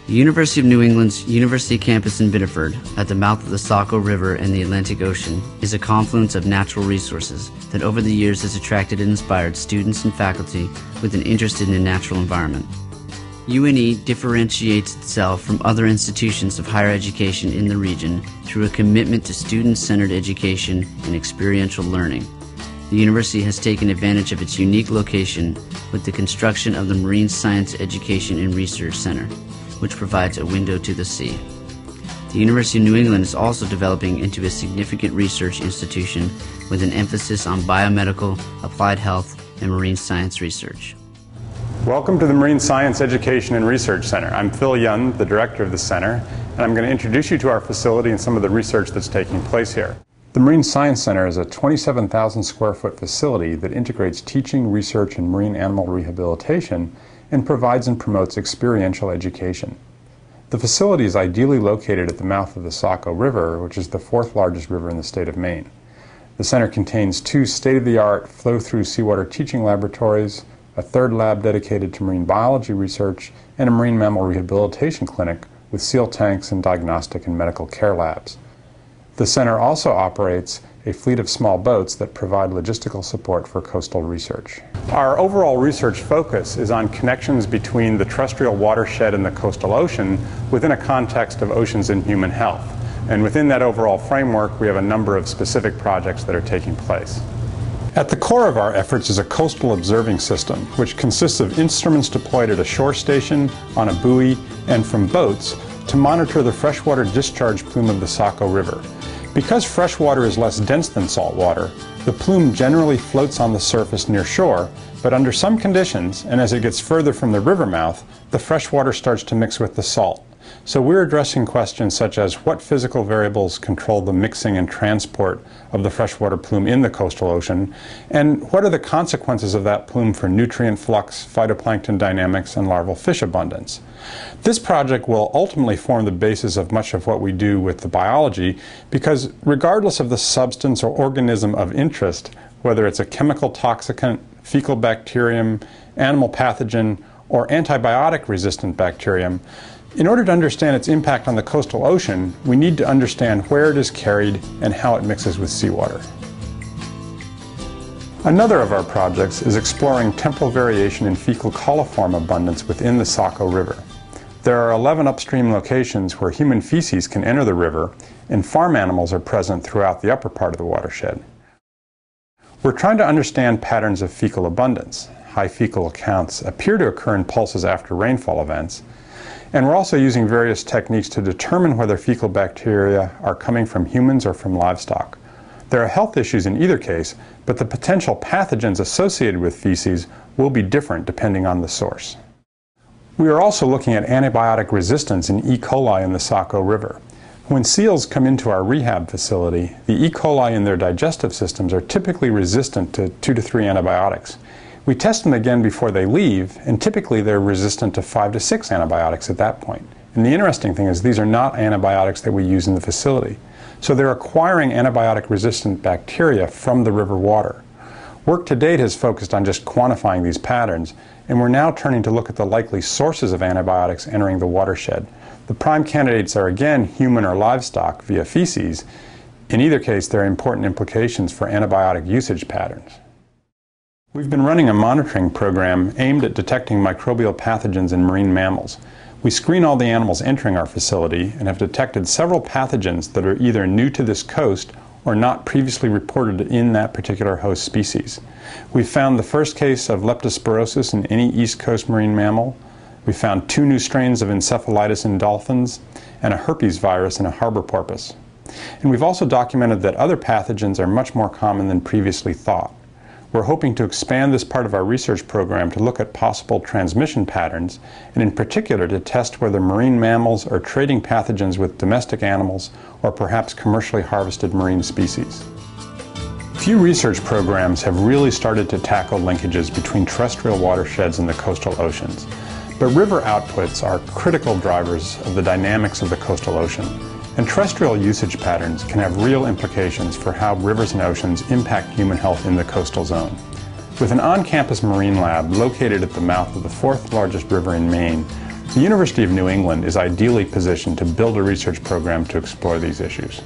The University of New England's University Campus in Biddeford, at the mouth of the Saco River and the Atlantic Ocean, is a confluence of natural resources that over the years has attracted and inspired students and faculty with an interest in the natural environment. UNE differentiates itself from other institutions of higher education in the region through a commitment to student-centered education and experiential learning. The university has taken advantage of its unique location with the construction of the Marine Science Education and Research Center, which provides a window to the sea. The University of New England is also developing into a significant research institution with an emphasis on biomedical, applied health, and marine science research. Welcome to the Marine Science Education and Research Center. I'm Phil Young, the director of the center, and I'm going to introduce you to our facility and some of the research that's taking place here. The Marine Science Center is a 27,000 square foot facility that integrates teaching, research, and marine animal rehabilitation and provides and promotes experiential education. The facility is ideally located at the mouth of the Saco River, which is the fourth largest river in the state of Maine. The center contains 2 state-of-the-art flow-through seawater teaching laboratories, a 3rd lab dedicated to marine biology research, and a marine mammal rehabilitation clinic with seal tanks and diagnostic and medical care labs. The center also operates a fleet of small boats that provide logistical support for coastal research. Our overall research focus is on connections between the terrestrial watershed and the coastal ocean within a context of oceans and human health. And within that overall framework, we have a number of specific projects that are taking place. At the core of our efforts is a coastal observing system, which consists of instruments deployed at a shore station, on a buoy, and from boats to monitor the freshwater discharge plume of the Saco River. Because freshwater is less dense than saltwater, the plume generally floats on the surface near shore, but under some conditions, and as it gets further from the river mouth, the freshwater starts to mix with the salt. So we're addressing questions such as what physical variables control the mixing and transport of the freshwater plume in the coastal ocean, and what are the consequences of that plume for nutrient flux, phytoplankton dynamics, and larval fish abundance. This project will ultimately form the basis of much of what we do with the biology, because regardless of the substance or organism of interest, whether it's a chemical toxicant, fecal bacterium, animal pathogen, or antibiotic-resistant bacterium, in order to understand its impact on the coastal ocean, we need to understand where it is carried and how it mixes with seawater. Another of our projects is exploring temporal variation in fecal coliform abundance within the Saco River. There are 11 upstream locations where human feces can enter the river, and farm animals are present throughout the upper part of the watershed. We're trying to understand patterns of fecal abundance. High fecal counts appear to occur in pulses after rainfall events, and we're also using various techniques to determine whether fecal bacteria are coming from humans or from livestock. There are health issues in either case, but the potential pathogens associated with feces will be different depending on the source. We are also looking at antibiotic resistance in E. coli in the Saco River. When seals come into our rehab facility, the E. coli in their digestive systems are typically resistant to 2 to 3 antibiotics. We test them again before they leave, and typically they're resistant to 5 to 6 antibiotics at that point. And the interesting thing is these are not antibiotics that we use in the facility. So they're acquiring antibiotic-resistant bacteria from the river water. Work to date has focused on just quantifying these patterns, and we're now turning to look at the likely sources of antibiotics entering the watershed. The prime candidates are again human or livestock via feces. In either case, there are important implications for antibiotic usage patterns. We've been running a monitoring program aimed at detecting microbial pathogens in marine mammals. We screen all the animals entering our facility and have detected several pathogens that are either new to this coast or not previously reported in that particular host species. We found the first case of leptospirosis in any East Coast marine mammal. We found 2 new strains of encephalitis in dolphins and a herpes virus in a harbor porpoise. And we've also documented that other pathogens are much more common than previously thought. We're hoping to expand this part of our research program to look at possible transmission patterns, and in particular to test whether marine mammals are trading pathogens with domestic animals or perhaps commercially harvested marine species. Few research programs have really started to tackle linkages between terrestrial watersheds and the coastal oceans, but river outputs are critical drivers of the dynamics of the coastal ocean. And terrestrial usage patterns can have real implications for how rivers and oceans impact human health in the coastal zone. With an on-campus marine lab located at the mouth of the 4th largest river in Maine, The University of New England is ideally positioned to build a research program to explore these issues.